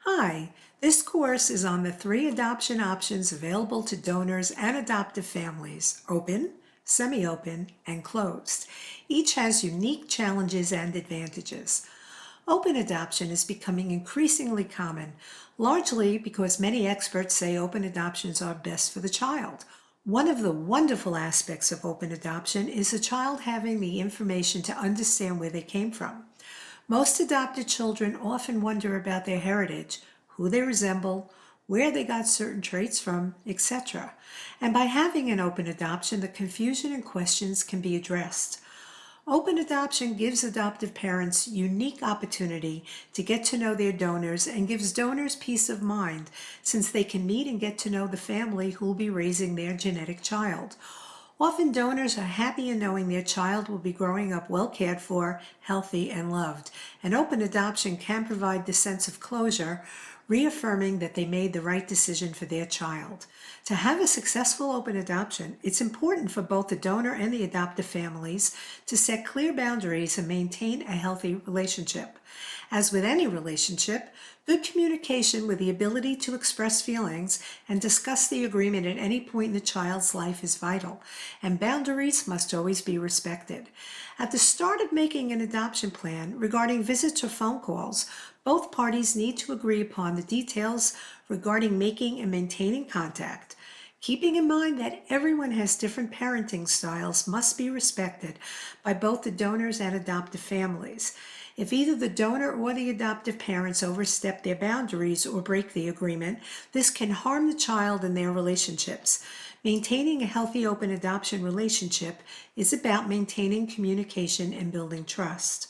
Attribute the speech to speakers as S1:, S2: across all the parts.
S1: Hi, this course is on the three adoption options available to donors and adoptive families: open, semi-open, and closed. Each has unique challenges and advantages. Open adoption is becoming increasingly common, largely because many experts say open adoptions are best for the child. One of the wonderful aspects of open adoption is the child having the information to understand where they came from. Most adopted children often wonder about their heritage, who they resemble, where they got certain traits from, etc. And by having an open adoption, the confusion and questions can be addressed. Open adoption gives adoptive parents unique opportunity to get to know their donors and gives donors peace of mind since they can meet and get to know the family who will be raising their genetic child. Often donors are happy in knowing their child will be growing up well cared for, healthy, and loved. And open adoption can provide the sense of closure, reaffirming that they made the right decision for their child. To have a successful open adoption, it's important for both the donor and the adoptive families to set clear boundaries and maintain a healthy relationship. As with any relationship, good communication with the ability to express feelings and discuss the agreement at any point in the child's life is vital, and boundaries must always be respected. At the start of making an adoption plan regarding visits or phone calls, both parties need to agree upon the details regarding making and maintaining contact. Keeping in mind that everyone has different parenting styles must be respected by both the donors and adoptive families. If either the donor or the adoptive parents overstep their boundaries or break the agreement, this can harm the child and their relationships. Maintaining a healthy open adoption relationship is about maintaining communication and building trust.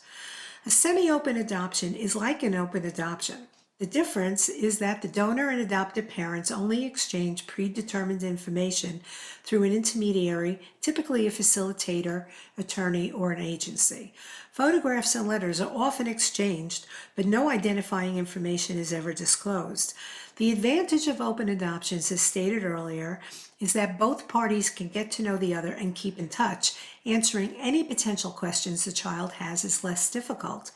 S1: A semi-open adoption is like an open adoption. The difference is that the donor and adoptive parents only exchange predetermined information through an intermediary, typically a facilitator, attorney, or an agency. Photographs and letters are often exchanged, but no identifying information is ever disclosed. The advantage of open adoptions, as stated earlier, is that both parties can get to know the other and keep in touch. Answering any potential questions the child has is less difficult.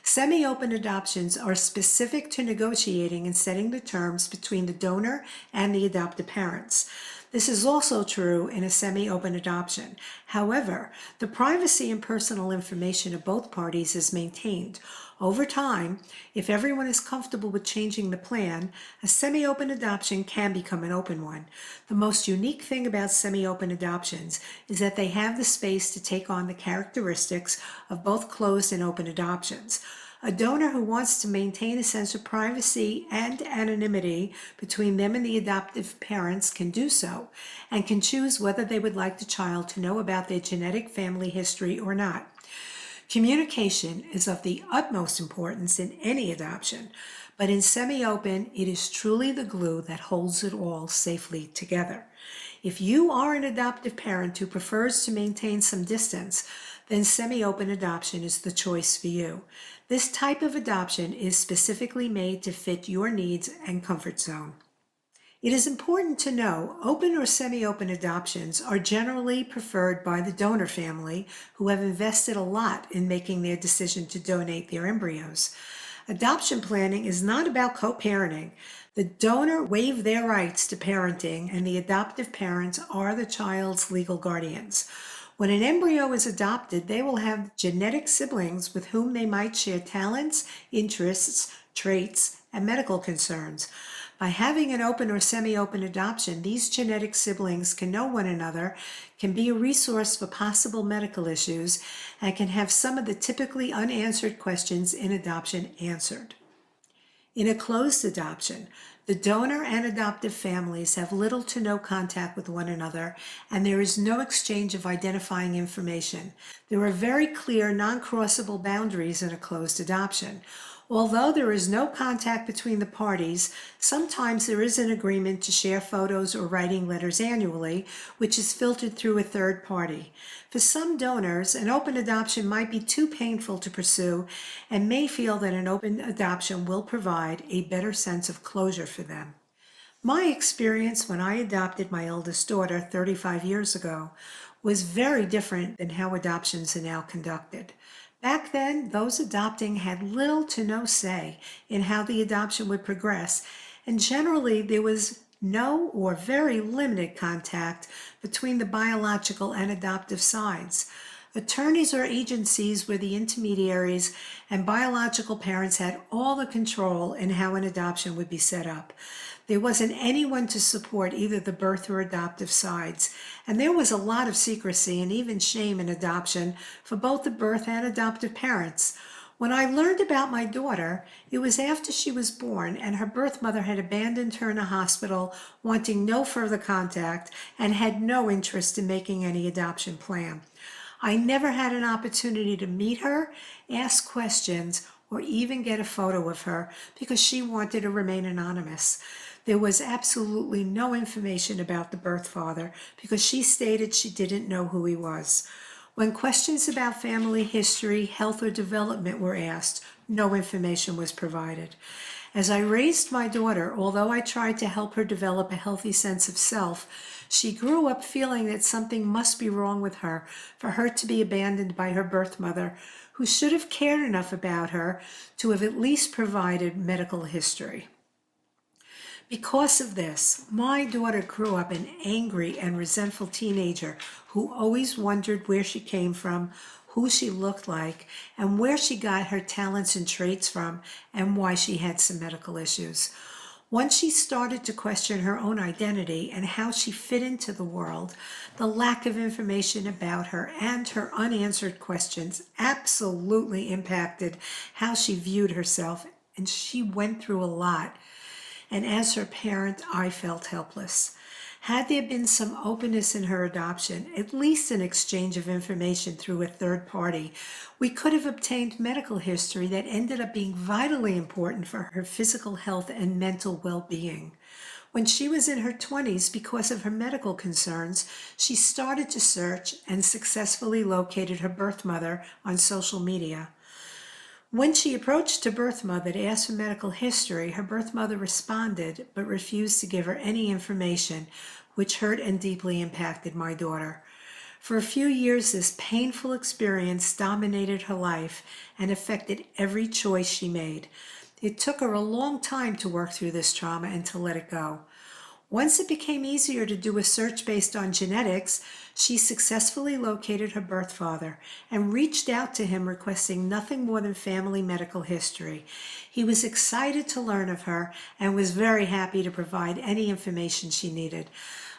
S1: Semi-open adoptions are specific to negotiating and setting the terms between the donor and the adoptive parents. This is also true in a semi-open adoption. However, the privacy and personal information of both parties is maintained. Over time, if everyone is comfortable with changing the plan, a semi-open adoption can become an open one. The most unique thing about semi-open adoptions is that they have the space to take on the characteristics of both closed and open adoptions. A donor who wants to maintain a sense of privacy and anonymity between them and the adoptive parents can do so, and can choose whether they would like the child to know about their genetic family history or not. Communication is of the utmost importance in any adoption, but in semi-open, it is truly the glue that holds it all safely together. If you are an adoptive parent who prefers to maintain some distance, then semi-open adoption is the choice for you. This type of adoption is specifically made to fit your needs and comfort zone. It is important to know open or semi-open adoptions are generally preferred by the donor family who have invested a lot in making their decision to donate their embryos. Adoption planning is not about co-parenting. The donor waive their rights to parenting, and the adoptive parents are the child's legal guardians. When an embryo is adopted, they will have genetic siblings with whom they might share talents, interests, traits, and medical concerns. By having an open or semi-open adoption, these genetic siblings can know one another, can be a resource for possible medical issues, and can have some of the typically unanswered questions in adoption answered. In a closed adoption, the donor and adoptive families have little to no contact with one another, and there is no exchange of identifying information. There are very clear non-crossable boundaries in a closed adoption. Although there is no contact between the parties, sometimes there is an agreement to share photos or writing letters annually, which is filtered through a third party. For some donors, an open adoption might be too painful to pursue and may feel that an open adoption will provide a better sense of closure for them. My experience when I adopted my eldest daughter 35 years ago was very different than how adoptions are now conducted. Back then, those adopting had little to no say in how the adoption would progress, and generally there was no or very limited contact between the biological and adoptive sides. Attorneys or agencies were the intermediaries, and biological parents had all the control in how an adoption would be set up. There wasn't anyone to support either the birth or adoptive sides, and there was a lot of secrecy and even shame in adoption for both the birth and adoptive parents. When I learned about my daughter, it was after she was born and her birth mother had abandoned her in a hospital, wanting no further contact and had no interest in making any adoption plan. I never had an opportunity to meet her, ask questions, or even get a photo of her because she wanted to remain anonymous. There was absolutely no information about the birth father because she stated she didn't know who he was. When questions about family history, health, or development were asked, no information was provided. As I raised my daughter, although I tried to help her develop a healthy sense of self, she grew up feeling that something must be wrong with her for her to be abandoned by her birth mother, who should have cared enough about her to have at least provided medical history. Because of this, my daughter grew up an angry and resentful teenager who always wondered where she came from, who she looked like, and where she got her talents and traits from, and why she had some medical issues. Once she started to question her own identity and how she fit into the world, the lack of information about her and her unanswered questions absolutely impacted how she viewed herself, and she went through a lot. And as her parent, I felt helpless. Had there been some openness in her adoption, at least an exchange of information through a third party, we could have obtained medical history that ended up being vitally important for her physical health and mental well-being. When she was in her 20s, because of her medical concerns, she started to search and successfully located her birth mother on social media. When she approached her birth mother to ask for medical history, her birth mother responded but refused to give her any information, which hurt and deeply impacted my daughter. For a few years, this painful experience dominated her life and affected every choice she made. It took her a long time to work through this trauma and to let it go. Once it became easier to do a search based on genetics, she successfully located her birth father and reached out to him requesting nothing more than family medical history. He was excited to learn of her and was very happy to provide any information she needed.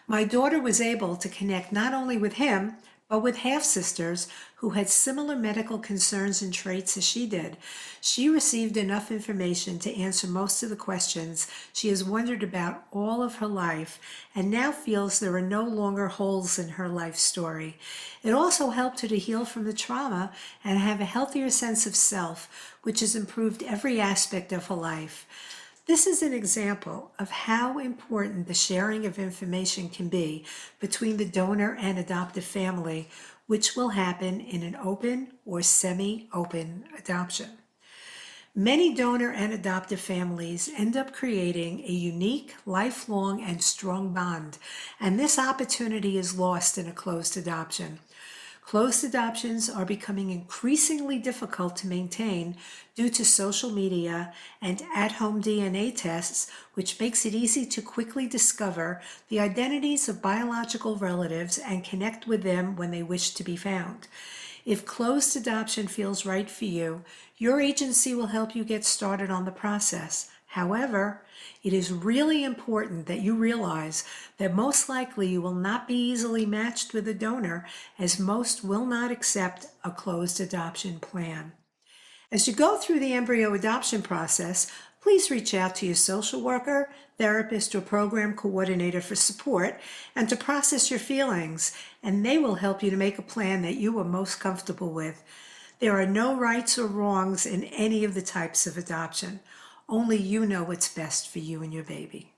S1: My daughter was able to connect not only with him, but with half-sisters who had similar medical concerns and traits as she did. She received enough information to answer most of the questions she has wondered about all of her life, and now feels there are no longer holes in her life story. It also helped her to heal from the trauma and have a healthier sense of self, which has improved every aspect of her life. This is an example of how important the sharing of information can be between the donor and adoptive family, which will happen in an open or semi-open adoption. Many donor and adoptive families end up creating a unique, lifelong, and strong bond, and this opportunity is lost in a closed adoption. Closed adoptions are becoming increasingly difficult to maintain due to social media and at-home DNA tests, which makes it easy to quickly discover the identities of biological relatives and connect with them when they wish to be found. If closed adoption feels right for you, your agency will help you get started on the process. However, it is really important that you realize that most likely you will not be easily matched with a donor, as most will not accept a closed adoption plan. As you go through the embryo adoption process, please reach out to your social worker, therapist, or program coordinator for support and to process your feelings, and they will help you to make a plan that you are most comfortable with. There are no rights or wrongs in any of the types of adoption. Only you know what's best for you and your baby.